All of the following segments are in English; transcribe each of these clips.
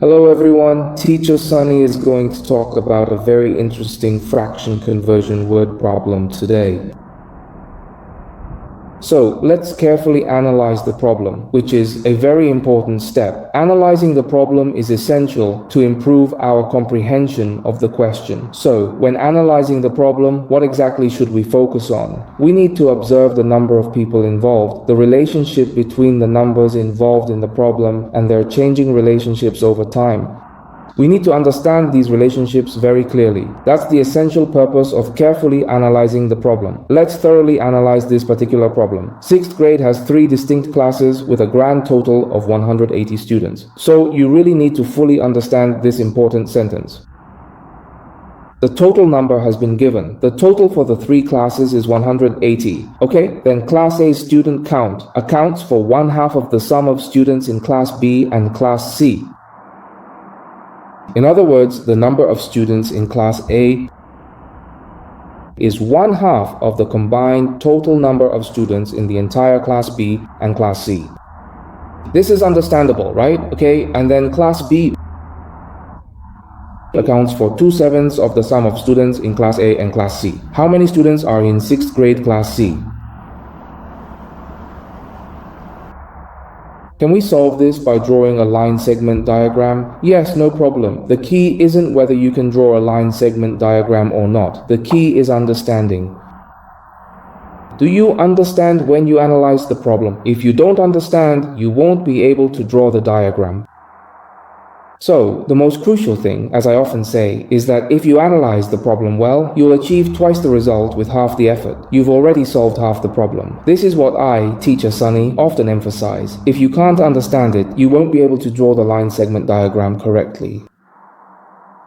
Hello everyone, Teacher Sunny is going to talk about a very interesting fraction conversion word problem today. So let's carefully analyze the problem, which is a very important step. Analyzing the problem is essential to improve our comprehension of the question. So when analyzing the problem, what exactly should we focus on? We need to observe the number of people involved, the relationship between the numbers involved in the problem, and their changing relationships over time. We need to understand these relationships very clearly. That's the essential purpose of carefully analyzing the problem. Let's thoroughly analyze this particular problem. 6th grade has 3 distinct classes with a grand total of 180 students. So you really need to fully understand this important sentence. The total number has been given. The total for the 3 classes is 180. Okay, then Class A student count accounts for 1/2 of the sum of students in Class B and Class C. In other words, the number of students in Class A is 1/2 of the combined total number of students in the entire Class B and Class C. This is understandable, right? Okay, and then Class B accounts for 2/7 of the sum of students in Class A and Class C. How many students are in 6th grade Class C? Can we solve this by drawing a line segment diagram? Yes, no problem. The key isn't whether you can draw a line segment diagram or not. The key is understanding. Do you understand when you analyze the problem? If you don't understand, you won't be able to draw the diagram. So, the most crucial thing, as I often say, is that if you analyze the problem well, you'll achieve twice the result with half the effort. You've already solved half the problem. This is what I, Teacher Sunny, often emphasize. If you can't understand it, you won't be able to draw the line segment diagram correctly.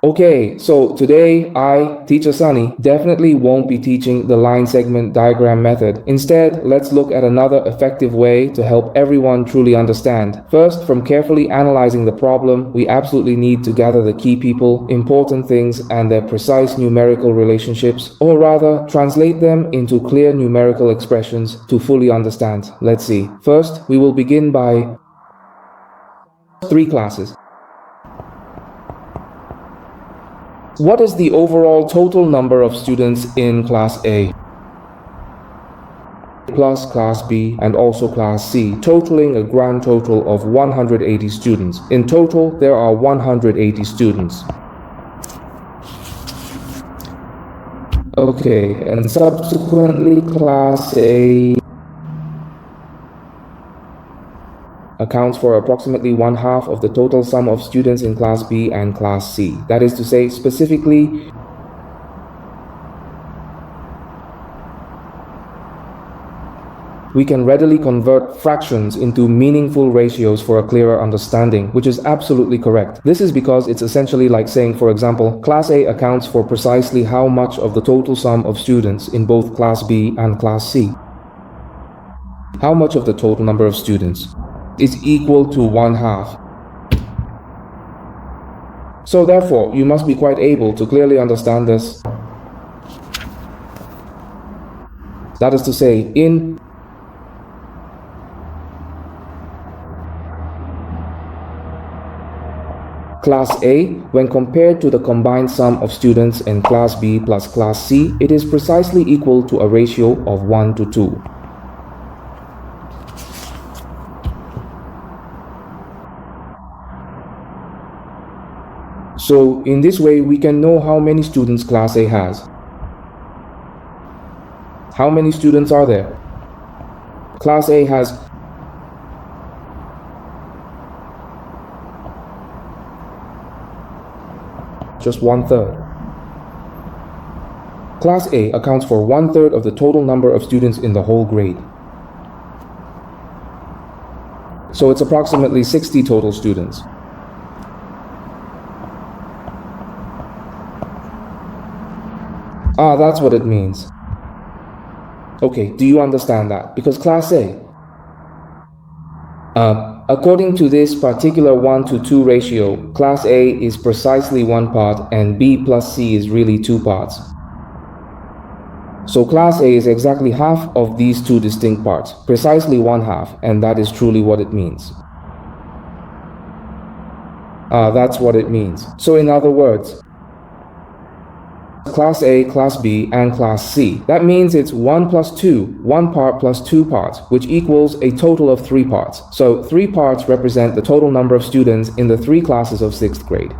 Okay, so today I, Teacher Sunny, definitely won't be teaching the line segment diagram method. Instead, let's look at another effective way to help everyone truly understand. First, from carefully analyzing the problem, we absolutely need to gather the key people, important things, and their precise numerical relationships, or rather, translate them into clear numerical expressions to fully understand. Let's see. First, we will begin by 3 classes. What is the overall total number of students in Class A plus Class B and also Class C, totaling a grand total of 180 students? In total, there are 180 students. Okay, and subsequently Class A accounts for approximately 1/2 of the total sum of students in Class B and Class C. That is to say, specifically, we can readily convert fractions into meaningful ratios for a clearer understanding, which is absolutely correct. This is because it's essentially like saying, for example, Class A accounts for precisely how much of the total sum of students in both Class B and Class C. How much of the total number of students is equal to 1/2. So therefore, you must be quite able to clearly understand this. That is to say, in Class A, when compared to the combined sum of students in Class B plus Class C, it is precisely equal to a ratio of 1 to 2. So, in this way, we can know how many students Class A has. How many students are there? Class A has just 1/3. Class A accounts for 1/3 of the total number of students in the whole grade. So it's approximately 60 total students. Ah, that's what it means. Okay, do you understand that? Because Class A, according to this particular 1 to 2 ratio, Class A is precisely 1 part and B plus C is really 2 parts. So Class A is exactly half of these 2 distinct parts, precisely 1/2, and that is truly what it means. That's what it means. So in other words, Class A, Class B, and Class C. That means it's 1 plus 2, 1 part plus 2 parts, which equals a total of 3 parts. So 3 parts represent the total number of students in the 3 classes of 6th grade.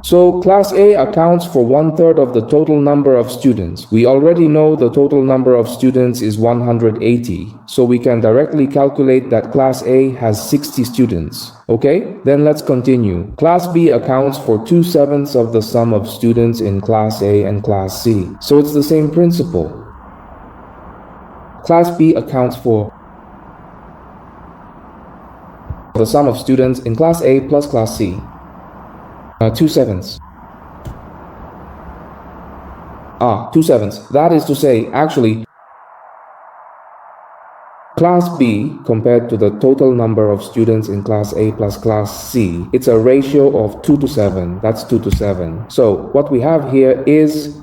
So Class A accounts for 1/3 of the total number of students. We already know the total number of students is 180, so we can directly calculate that Class A has 60 students. Okay, then let's continue. Class B accounts for 2/7 of the sum of students in Class A and Class C. So it's the same principle. Class B accounts for the sum of students in Class A plus Class C. 2/7. 2/7. That is to say, actually, Class B compared to the total number of students in Class A plus Class C, it's a ratio of 2 to 7. That's 2 to 7. So what we have here is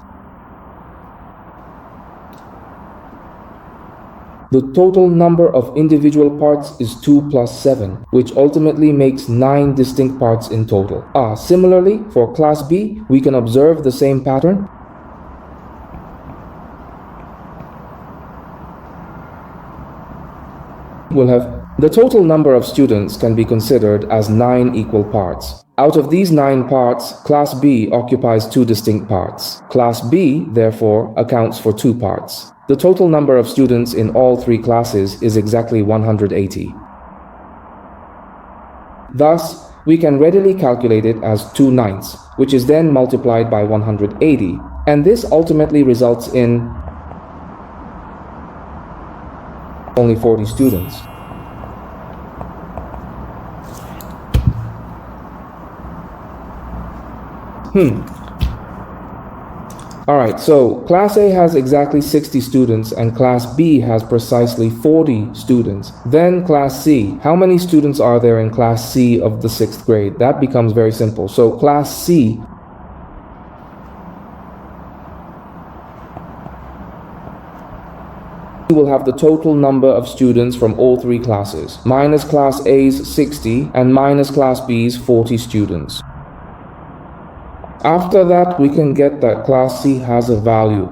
the total number of individual parts is 2 plus 7, which ultimately makes 9 distinct parts in total. Similarly, for Class B, we can observe the same pattern. We'll have the total number of students can be considered as 9 equal parts. Out of these 9 parts, Class B occupies 2 distinct parts. Class B, therefore, accounts for 2 parts. The total number of students in all 3 classes is exactly 180. Thus, we can readily calculate it as 2/9, which is then multiplied by 180, and this ultimately results in only 40 students. Alright, so Class A has exactly 60 students and Class B has precisely 40 students. Then Class C, how many students are there in Class C of the 6th grade? That becomes very simple. So Class C will have the total number of students from all 3 classes, minus Class A's 60 and minus Class B's 40 students. After that, we can get that Class C has a value,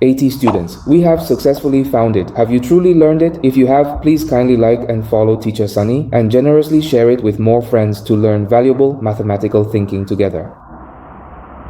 80 students. We have successfully found it. Have you truly learned it? If you have, please kindly like and follow Teacher Sunny and generously share it with more friends to learn valuable mathematical thinking together.